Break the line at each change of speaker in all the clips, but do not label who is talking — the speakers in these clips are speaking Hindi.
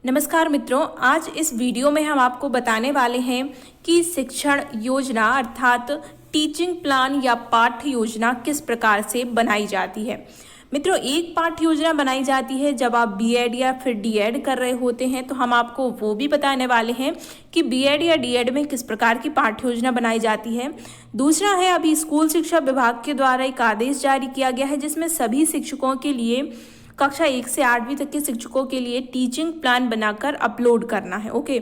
नमस्कार मित्रों, आज इस वीडियो में हम आपको बताने वाले हैं कि शिक्षण योजना अर्थात टीचिंग प्लान या पाठ्य योजना किस प्रकार से बनाई जाती है। मित्रों, एक पाठ्य योजना बनाई जाती है जब आप बीएड या फिर डीएड कर रहे होते हैं, तो हम आपको वो भी बताने वाले हैं कि बीएड या डीएड में किस प्रकार की पाठ्य योजना बनाई जाती है। दूसरा है, अभी स्कूल शिक्षा विभाग के द्वारा एक आदेश जारी किया गया है जिसमें सभी शिक्षकों के लिए कक्षा 1 से 8वीं तक के शिक्षकों के लिए टीचिंग प्लान बनाकर अपलोड करना है। ओके,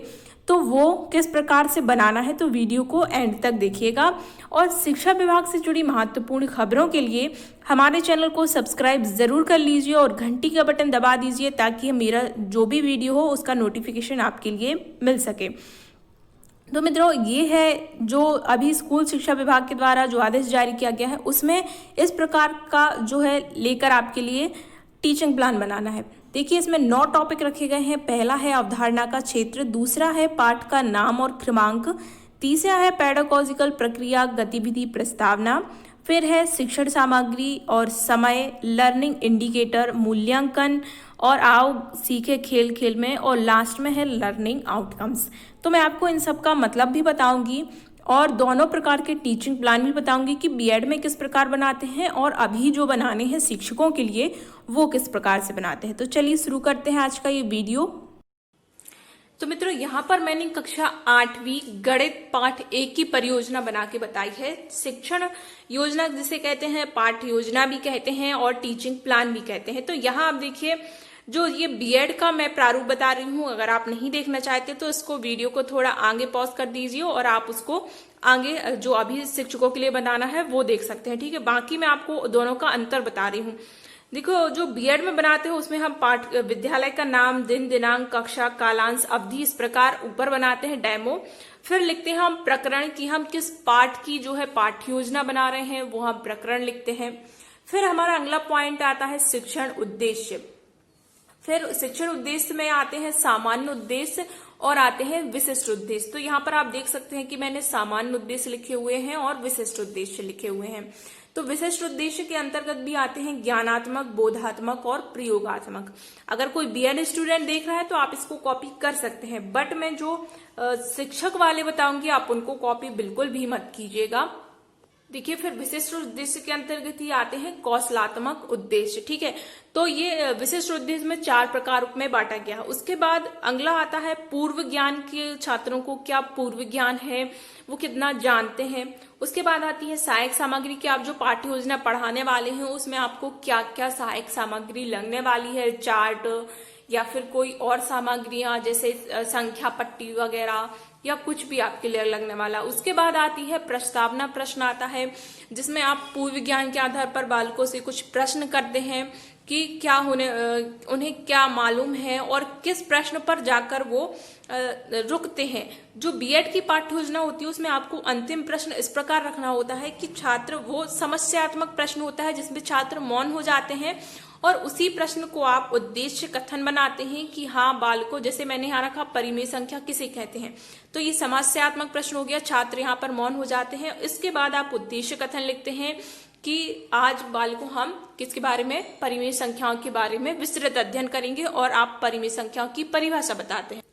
तो वो किस प्रकार से बनाना है, तो वीडियो को एंड तक देखिएगा। और शिक्षा विभाग से जुड़ी महत्वपूर्ण खबरों के लिए हमारे चैनल को सब्सक्राइब ज़रूर कर लीजिए और घंटी का बटन दबा दीजिए ताकि मेरा जो भी वीडियो हो उसका नोटिफिकेशन आपके लिए मिल सके। तो मित्रों, ये है जो अभी स्कूल शिक्षा विभाग के द्वारा जो आदेश जारी किया गया है, उसमें इस प्रकार का जो है लेकर आपके लिए टीचिंग प्लान बनाना है। देखिए, इसमें 9 टॉपिक रखे गए हैं। पहला है अवधारणा का क्षेत्र, दूसरा है पाठ का नाम और क्रमांक, तीसरा है पेडागोजिकल प्रक्रिया गतिविधि प्रस्तावना, फिर है शिक्षण सामग्री और समय, लर्निंग इंडिकेटर, मूल्यांकन और आओ सीखे खेल खेल में, और लास्ट में है लर्निंग आउटकम्स। तो मैं आपको इन सब का मतलब भी बताऊंगी और दोनों प्रकार के टीचिंग प्लान भी बताऊंगी कि बीएड में किस प्रकार बनाते हैं और अभी जो बनाने हैं शिक्षकों के लिए वो किस प्रकार से बनाते हैं। तो चलिए शुरू करते हैं आज का ये वीडियो। तो मित्रों, यहाँ पर मैंने कक्षा 8वीं गणित पाठ 1 की परियोजना बना के बताई है। शिक्षण योजना जिसे कहते हैं, पाठ्य योजना भी कहते हैं और टीचिंग प्लान भी कहते हैं। तो यहाँ आप देखिए, जो ये बीएड का मैं प्रारूप बता रही हूँ, अगर आप नहीं देखना चाहते तो इसको वीडियो को थोड़ा आगे पॉज कर दीजिए और आप उसको आगे जो अभी शिक्षकों के लिए बनाना है वो देख सकते हैं। ठीक है, बाकी मैं आपको दोनों का अंतर बता रही हूँ। देखो, जो बीएड में बनाते हैं उसमें हम पाठ विद्यालय का नाम, दिन, दिनांक, कक्षा, कालांश, अवधि इस प्रकार ऊपर बनाते हैं डेमो। फिर लिखते हैं हम प्रकरण की हम किस पाठ की जो है पाठ्य योजना बना रहे हैं, वो हम प्रकरण लिखते हैं। फिर हमारा अगला पॉइंट आता है शिक्षण उद्देश्य। फिर शिक्षण उद्देश्य में आते हैं सामान्य उद्देश्य और आते हैं विशिष्ट उद्देश्य। तो यहाँ पर आप देख सकते हैं कि मैंने सामान्य उद्देश्य लिखे हुए हैं और विशिष्ट उद्देश्य लिखे हुए हैं। तो विशिष्ट उद्देश्य के अंतर्गत भी आते हैं ज्ञानात्मक, बोधात्मक और प्रयोगात्मक। अगर कोई बीएड स्टूडेंट देख रहा है तो आप इसको कॉपी कर सकते हैं, बट मैं जो शिक्षक वाले बताऊंगी आप उनको कॉपी बिल्कुल भी मत कीजिएगा। देखिए, फिर विशिष्ट उद्देश्य के अंतर्गत ही आते हैं कौशलात्मक उद्देश्य। ठीक है, तो ये विशिष्ट उद्देश्य में 4 प्रकार में बांटा गया है। उसके बाद अगला आता है पूर्व ज्ञान के छात्रों को क्या पूर्व ज्ञान है, वो कितना जानते हैं। उसके बाद आती है सहायक सामग्री की, आप जो पाठ्य योजना पढ़ाने वाले हैं उसमें आपको क्या क्या सहायक सामग्री लगने वाली है, चार्ट या फिर कोई और सामग्रियां जैसे संख्या पट्टी वगैरह या कुछ भी आपके लिए लगने वाला। उसके बाद आती है प्रस्तावना प्रश्न आता है, जिसमें आप पूर्व ज्ञान के आधार पर बालकों से कुछ प्रश्न करते हैं कि क्या उन्हें क्या मालूम है और किस प्रश्न पर जाकर वो रुकते हैं। जो बीएड की पाठ्य योजना होती है उसमें आपको अंतिम प्रश्न इस प्रकार रखना होता है कि छात्र, वो समस्यात्मक प्रश्न होता है जिसमें छात्र मौन हो जाते हैं और उसी प्रश्न को आप उद्देश्य कथन बनाते हैं कि हाँ बालकों, जैसे मैंने यहाँ रखा परिमेय संख्या किसे कहते हैं, तो ये समस्यात्मक प्रश्न हो गया, छात्र यहाँ पर मौन हो जाते हैं। इसके बाद आप उद्देश्य कथन लिखते हैं कि आज बालकों हम किसके बारे में, परिमेय संख्याओं के बारे में विस्तृत अध्ययन करेंगे और आप परिमेय संख्याओं की परिभाषा बताते हैं।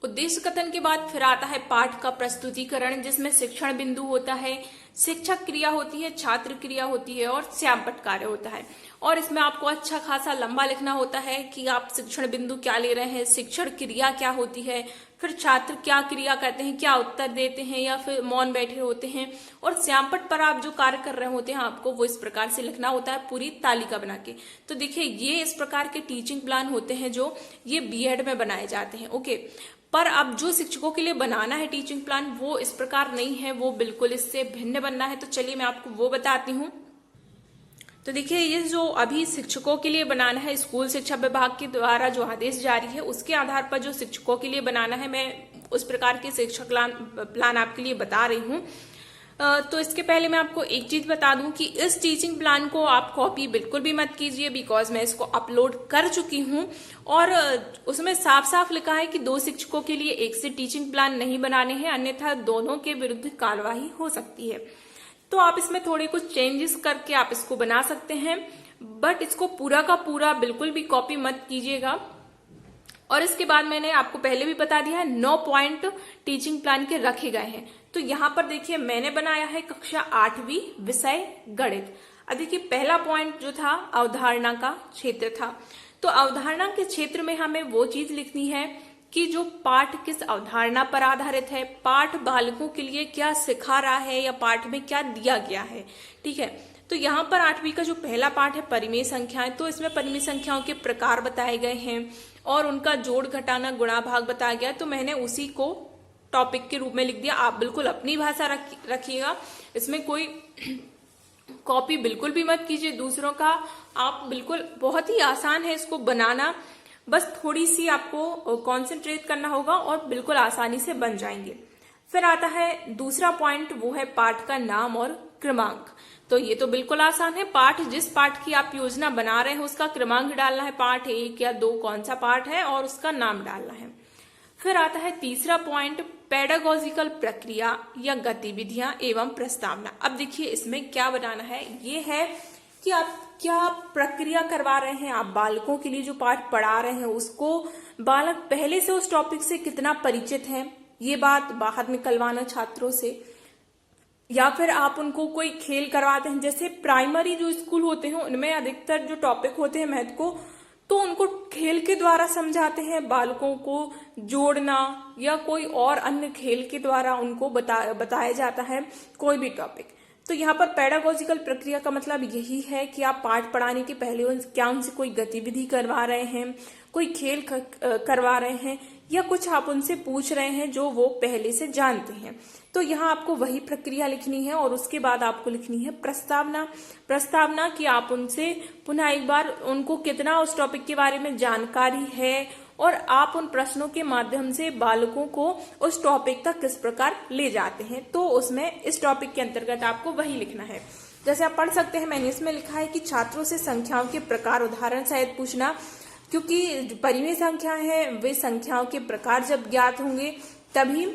उद्देश्य कथन के बाद फिर आता है पाठ का प्रस्तुतिकरण, जिसमें शिक्षण बिंदु होता है, शिक्षक क्रिया होती है, छात्र क्रिया होती है और श्यामपट्ट कार्य होता है। और इसमें आपको अच्छा खासा लंबा लिखना होता है कि आप शिक्षण बिंदु क्या ले रहे हैं, शिक्षण क्रिया क्या होती है, फिर छात्र क्या क्रिया करते हैं, क्या उत्तर देते हैं या फिर मौन बैठे होते हैं, और श्यामपट्ट पर आप जो कार्य कर रहे होते हैं आपको वो इस प्रकार से लिखना होता है पूरी तालिका बना के। तो देखिए, ये इस प्रकार के टीचिंग प्लान होते हैं जो ये बीएड में बनाए जाते हैं। ओके, पर अब जो शिक्षकों के लिए बनाना है टीचिंग प्लान वो इस प्रकार नहीं है, वो बिल्कुल इससे भिन्न बनना है। तो चलिए मैं आपको वो बताती हूँ। तो देखिए, ये जो अभी शिक्षकों के लिए बनाना है, स्कूल शिक्षा विभाग के द्वारा जो आदेश जारी है उसके आधार पर जो शिक्षकों के लिए बनाना है, मैं उस प्रकार के शिक्षक प्लान आपके लिए बता रही हूँ। तो इसके पहले मैं आपको एक चीज बता दूं कि इस टीचिंग प्लान को आप कॉपी बिल्कुल भी मत कीजिए, बिकॉज मैं इसको अपलोड कर चुकी हूं और उसमें साफ साफ लिखा है कि 2 शिक्षकों के लिए एक से टीचिंग प्लान नहीं बनाने हैं, अन्यथा दोनों के विरुद्ध कार्यवाही हो सकती है। तो आप इसमें थोड़े कुछ चेंजेस करके आप इसको बना सकते हैं, बट इसको पूरा का पूरा बिल्कुल भी कॉपी मत कीजिएगा। और इसके बाद मैंने आपको पहले भी बता दिया है 9 पॉइंट टीचिंग प्लान के रखे गए हैं। तो यहाँ पर देखिए मैंने बनाया है कक्षा 8वीं विषय गणित। अब देखिए पहला पॉइंट जो था अवधारणा का क्षेत्र था। तो अवधारणा के क्षेत्र में हमें वो चीज लिखनी है कि जो पाठ किस अवधारणा पर आधारित है, पाठ बालकों के लिए क्या सिखा रहा है या पाठ में क्या दिया गया है। ठीक है, तो यहाँ पर 8वीं का जो पहला पाठ है परिमेय संख्याएं, तो इसमें परिमेय संख्याओं के प्रकार बताए गए हैं और उनका जोड़ घटाना गुणा भाग बताया गया। तो मैंने उसी को टॉपिक के रूप में लिख दिया। आप बिल्कुल अपनी भाषा रखिएगा, इसमें कोई कॉपी बिल्कुल भी मत कीजिए दूसरों का। आप बिल्कुल, बहुत ही आसान है इसको बनाना, बस थोड़ी सी आपको कंसंट्रेट करना होगा और बिल्कुल आसानी से बन जाएंगे। फिर आता है दूसरा पॉइंट, वो है पाठ का नाम और क्रमांक। तो ये तो बिल्कुल आसान है, पाठ जिस पाठ की आप योजना बना रहे हैं उसका क्रमांक डालना है, पाठ 1 या 2 कौन सा पाठ है और उसका नाम डालना है। फिर आता है तीसरा पॉइंट, पेडागोजिकल प्रक्रिया या गतिविधियां एवं प्रस्तावना। अब देखिए इसमें क्या बनाना है, ये है कि आप क्या प्रक्रिया करवा रहे हैं, आप बालकों के लिए जो पाठ पढ़ा रहे हैं उसको बालक पहले से उस टॉपिक से कितना परिचित है, ये बात बाहर निकलवाना छात्रों से। या फिर आप उनको कोई खेल करवाते हैं, जैसे प्राइमरी जो स्कूल होते हैं उनमें अधिकतर जो टॉपिक होते हैं मैथ को, तो उनको खेल के द्वारा समझाते हैं, बालकों को जोड़ना या कोई और अन्य खेल के द्वारा उनको बताया जाता है कोई भी टॉपिक। तो यहाँ पर पेडागोजिकल प्रक्रिया का मतलब यही है कि आप पाठ पढ़ाने के पहले उनसे कोई गतिविधि करवा रहे हैं, कोई खेल करवा रहे हैं या कुछ आप उनसे पूछ रहे हैं जो वो पहले से जानते हैं। तो यहाँ आपको वही प्रक्रिया लिखनी है और उसके बाद आपको लिखनी है प्रस्तावना। प्रस्तावना कि आप उनसे पुनः एक बार उनको कितना उस टॉपिक के बारे में जानकारी है और आप उन प्रश्नों के माध्यम से बालकों को उस टॉपिक तक किस प्रकार ले जाते हैं। तो उसमें इस टॉपिक के अंतर्गत आपको वही लिखना है। जैसे आप पढ़ सकते हैं, मैंने इसमें लिखा है कि छात्रों से संख्याओं के प्रकार उदाहरण सहित पूछना, क्योंकि परिमेय संख्या है वे संख्याओं के प्रकार जब ज्ञात होंगे तभी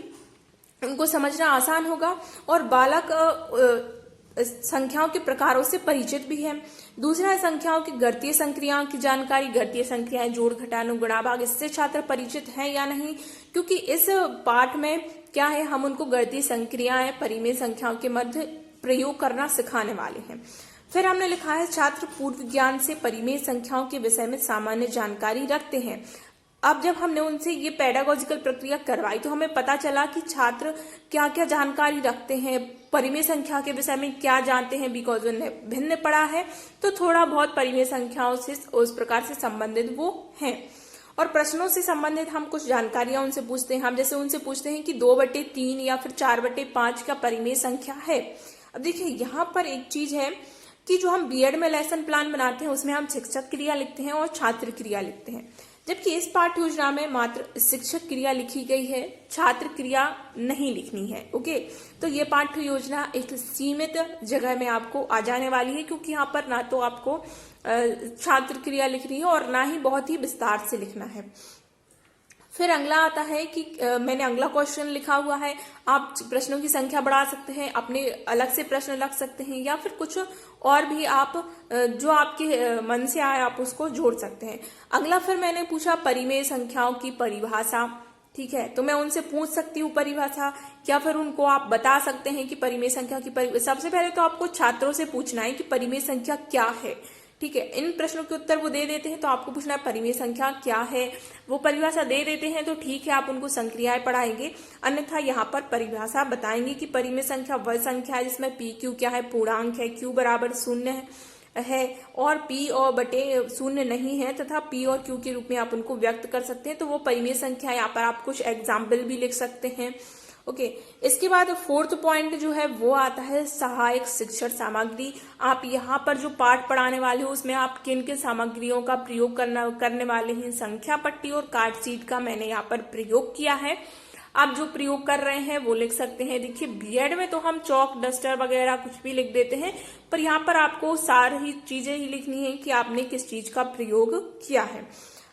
उनको समझना आसान होगा और बालक संख्याओं के प्रकारों से परिचित भी है। दूसरा है संख्याओं की घातीय संक्रियाओं की जानकारी, घातीय संख्याएं जोड़ घटाना गुणा भाग, इससे छात्र परिचित हैं या नहीं, क्योंकि इस पाठ में क्या है, हम उनको घातीय संक्रियाएं परिमेय संख्याओं के मध्य प्रयोग करना सिखाने वाले हैं। फिर हमने लिखा है छात्र पूर्व ज्ञान से परिमेय संख्याओं के विषय में सामान्य जानकारी रखते हैं। अब जब हमने उनसे ये पेडागोजिकल प्रक्रिया करवाई तो हमें पता चला कि छात्र क्या क्या जानकारी रखते हैं, परिमेय संख्या के विषय में क्या जानते हैं, बिकॉज उन्हें भिन्न पढ़ा है तो थोड़ा बहुत परिमेय संख्याओं से उस प्रकार से संबंधित वो हैं। और प्रश्नों से संबंधित हम कुछ जानकारियां उनसे पूछते हैं। हम जैसे उनसे पूछते हैं कि 2/3 या फिर 4/5 का परिमेय संख्या है। अब देखिए यहाँ पर एक चीज है कि जो हम बीएड में लेसन प्लान बनाते हैं उसमें हम शिक्षक क्रिया लिखते हैं और छात्र क्रिया लिखते हैं, जबकि इस पाठ्य योजना में मात्र शिक्षक क्रिया लिखी गई है, छात्र क्रिया नहीं लिखनी है। ओके, तो ये पाठ्य योजना एक सीमित जगह में आपको आ जाने वाली है, क्योंकि यहाँ पर ना तो आपको छात्र क्रिया लिखनी है और ना ही बहुत ही विस्तार से लिखना है। फिर अगला आता है कि मैंने अगला क्वेश्चन लिखा हुआ है, आप प्रश्नों की संख्या बढ़ा सकते हैं, अपने अलग से प्रश्न रख सकते हैं या फिर कुछ और भी आप जो आपके मन से आए आप उसको जोड़ सकते हैं। अगला फिर मैंने पूछा परिमेय संख्याओं की परिभाषा। ठीक है, तो मैं उनसे पूछ सकती हूँ परिभाषा, या फिर उनको आप बता सकते हैं कि परिमेय संख्या की सबसे पहले तो आपको छात्रों से पूछना है कि परिमेय संख्या क्या है। ठीक है, इन प्रश्नों के उत्तर वो दे देते हैं तो आपको पूछना है परिमेय संख्या क्या है। वो परिभाषा दे देते हैं तो ठीक है, आप उनको संक्रियाएं पढ़ाएंगे, अन्यथा यहाँ पर परिभाषा बताएंगे कि परिमेय संख्या वह संख्या है जिसमें पी क्यू क्या है, पूर्णांक है, क्यू बराबर 0 है और पी और बटे 0 नहीं है तथा पी और क्यू के रूप में आप उनको व्यक्त कर सकते हैं। तो वो परिमेय संख्या, यहाँ पर आप कुछ एग्जाम्पल भी लिख सकते हैं। ओके, इसके बाद 4th पॉइंट जो है वो आता है सहायक शिक्षण सामग्री। आप यहाँ पर जो पाठ पढ़ाने वाले हो उसमें आप किन किन सामग्रियों का प्रयोग करने वाले हैं, संख्या पट्टी और कार्ड शीट का मैंने यहाँ पर प्रयोग किया है। आप जो प्रयोग कर रहे हैं वो लिख सकते हैं। देखिए बीएड में तो हम चौक डस्टर वगैरह कुछ भी लिख देते हैं, पर यहाँ पर आपको सारी चीजें ही लिखनी है कि आपने किस चीज का प्रयोग किया है।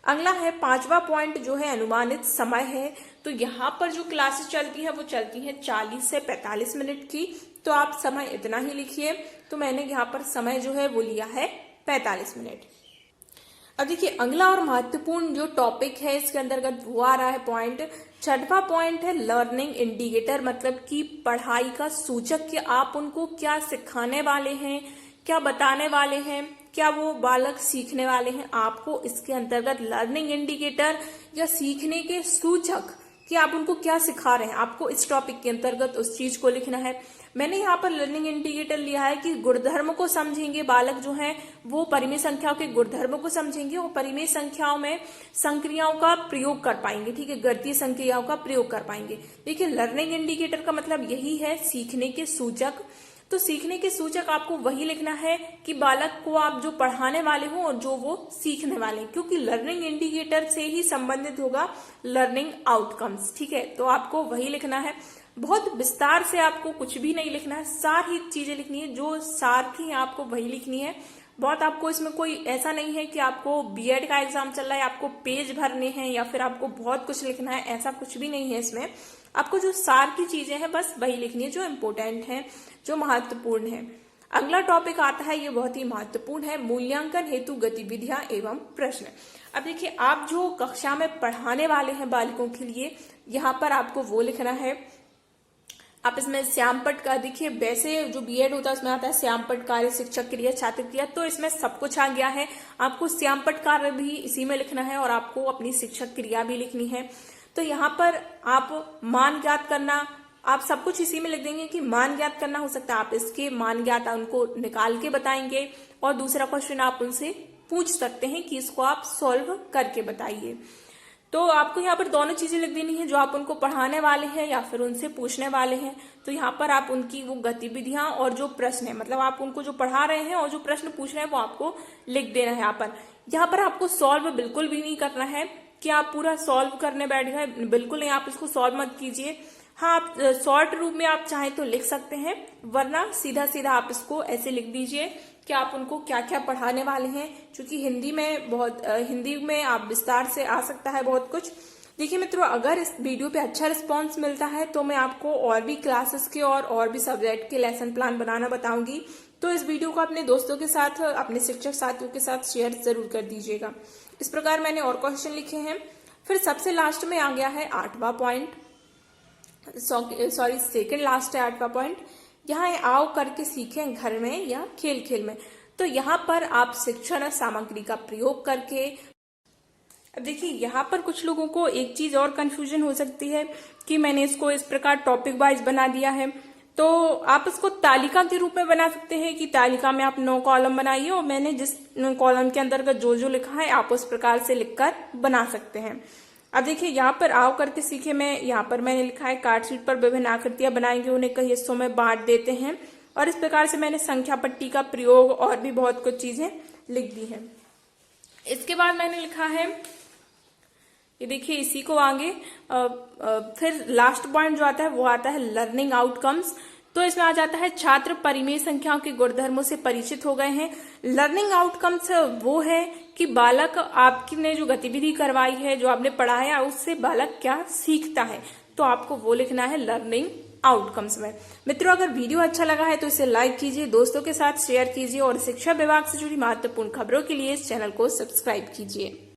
अगला है 5वां पॉइंट जो है अनुमानित समय है। तो यहाँ पर जो क्लासेस चलती है वो चलती है 40 से 45 मिनट की, तो आप समय इतना ही लिखिए। तो मैंने यहाँ पर समय जो है वो लिया है 45 मिनट। अब देखिए अगला और महत्वपूर्ण जो टॉपिक है इसके अंतर्गत वो आ रहा है पॉइंट, छठवां पॉइंट है लर्निंग इंडिकेटर, मतलब कि पढ़ाई का सूचक कि आप उनको क्या सिखाने वाले हैं, क्या बताने वाले हैं, क्या वो बालक सीखने वाले हैं। आपको इसके अंतर्गत लर्निंग इंडिकेटर या सीखने के सूचक कि आप उनको क्या सिखा रहे हैं, आपको इस टॉपिक के अंतर्गत उस चीज को लिखना है। मैंने यहाँ पर लर्निंग इंडिकेटर लिया है कि गुणधर्म को समझेंगे, बालक जो है वो परिमेय संख्याओं के गुणधर्म को समझेंगे और परिमेय संख्याओं में संक्रियाओं का प्रयोग कर पाएंगे, ठीक है, गणितीय संक्रियाओं का प्रयोग कर पाएंगे। देखिए लर्निंग इंडिकेटर का मतलब यही है सीखने के सूचक। तो सीखने के सूचक आपको वही लिखना है कि बालक को आप जो पढ़ाने वाले हो और जो वो सीखने वाले, क्योंकि लर्निंग इंडिकेटर से ही संबंधित होगा लर्निंग आउटकम्स, ठीक है। तो आपको वही लिखना है, बहुत विस्तार से आपको कुछ भी नहीं लिखना है, सार ही चीजें लिखनी है, जो सार थी आपको वही लिखनी है। बहुत आपको इसमें कोई ऐसा नहीं है कि आपको बीएड का एग्जाम चल रहा है आपको पेज भरने हैं या फिर आपको बहुत कुछ लिखना है, ऐसा कुछ भी नहीं है इसमें। आपको जो सार की चीजें हैं बस वही लिखनी है जो इम्पोर्टेंट है, जो महत्वपूर्ण है। अगला टॉपिक आता है, ये बहुत ही महत्वपूर्ण है, मूल्यांकन हेतु गतिविधियां एवं प्रश्न। अब देखिए आप जो कक्षा में पढ़ाने वाले हैं बालकों के लिए, यहाँ पर आपको वो लिखना है। आप इसमें श्यामपट्ट का देखिए, वैसे जो बीएड होता है उसमें आता है श्यामपट्ट कार्य, शिक्षक क्रिया, छात्र क्रिया, तो इसमें सब कुछ आ गया है। आपको श्यामपट्ट कार्य भी इसी में लिखना है और आपको अपनी शिक्षक क्रिया भी लिखनी है। तो यहाँ पर आप मान ज्ञात करना, आप सब कुछ इसी में लिख देंगे कि मान ज्ञात करना हो सकता है, आप इसके मान ज्ञात उनको निकाल के बताएंगे और दूसरा क्वेश्चन आप उनसे पूछ सकते हैं कि इसको आप सॉल्व करके बताइए। तो आपको यहाँ पर दोनों चीजें लिख देनी है, जो आप उनको पढ़ाने वाले हैं या फिर उनसे पूछने वाले हैं। तो यहाँ पर आप उनकी वो गतिविधियां और जो प्रश्न है, मतलब आप उनको जो पढ़ा रहे हैं और जो प्रश्न पूछ रहे हैं वो आपको लिख देना है। यहाँ पर आपको सॉल्व बिल्कुल भी नहीं करना है कि आप पूरा सॉल्व करने बैठ गए, बिल्कुल नहीं, आप इसको सॉल्व मत कीजिए। हाँ, आप शॉर्ट रूप में आप चाहें तो लिख सकते हैं, वरना सीधा सीधा आप इसको ऐसे लिख दीजिए कि आप उनको क्या क्या पढ़ाने वाले हैं, क्योंकि हिंदी में आप विस्तार से आ सकता है बहुत कुछ। देखिए मित्रों, अगर इस वीडियो पे अच्छा रिस्पांस मिलता है तो मैं आपको और भी क्लासेस के और भी सब्जेक्ट के लेसन प्लान बनाना बताऊंगी। तो इस वीडियो को अपने दोस्तों के साथ, अपने शिक्षक साथियों के साथ शेयर जरूर कर दीजिएगा। इस प्रकार मैंने और क्वेश्चन लिखे हैं। फिर सबसे लास्ट में आ गया है 8वां पॉइंट, सेकंड लास्ट है 8वां पॉइंट। यहाँ आओ करके सीखें घर में या खेल खेल में। तो यहाँ पर आप शिक्षण सामग्री का प्रयोग करके, अब देखिए यहाँ पर कुछ लोगों को एक चीज और कंफ्यूजन हो सकती है कि मैंने इसको इस प्रकार टॉपिक वाइज बना दिया है, तो आप इसको तालिका के रूप में बना सकते हैं कि तालिका में आप 9 कॉलम बनाइए और मैंने जिस कॉलम के अंतर्गत जो जो लिखा है आप उस प्रकार से लिखकर बना सकते हैं। अब देखिए यहाँ पर आओ करके सीखे में, यहाँ पर मैंने लिखा है कार्ड शीट पर विभिन्न आकृतियां बनाएंगे, उन्हें कई हिस्सों में बांट देते हैं, और इस प्रकार से मैंने संख्या पट्टी का प्रयोग और भी बहुत कुछ चीजें लिख दी हैं। इसके बाद मैंने लिखा है, ये देखिए इसी को आगे फिर लास्ट पॉइंट जो आता है वो आता है लर्निंग आउटकम्स। तो इसमें आ जाता है छात्र परिमेय संख्याओं के गुणधर्मों से परिचित हो गए हैं। लर्निंग आउटकम्स वो है कि बालक आपने जो गतिविधि करवाई है, जो आपने पढ़ाया, उससे बालक क्या सीखता है, तो आपको वो लिखना है लर्निंग आउटकम्स में। मित्रों, अगर वीडियो अच्छा लगा है तो इसे लाइक कीजिए, दोस्तों के साथ शेयर कीजिए और शिक्षा विभाग से जुड़ी महत्वपूर्ण खबरों के लिए इस चैनल को सब्सक्राइब कीजिए।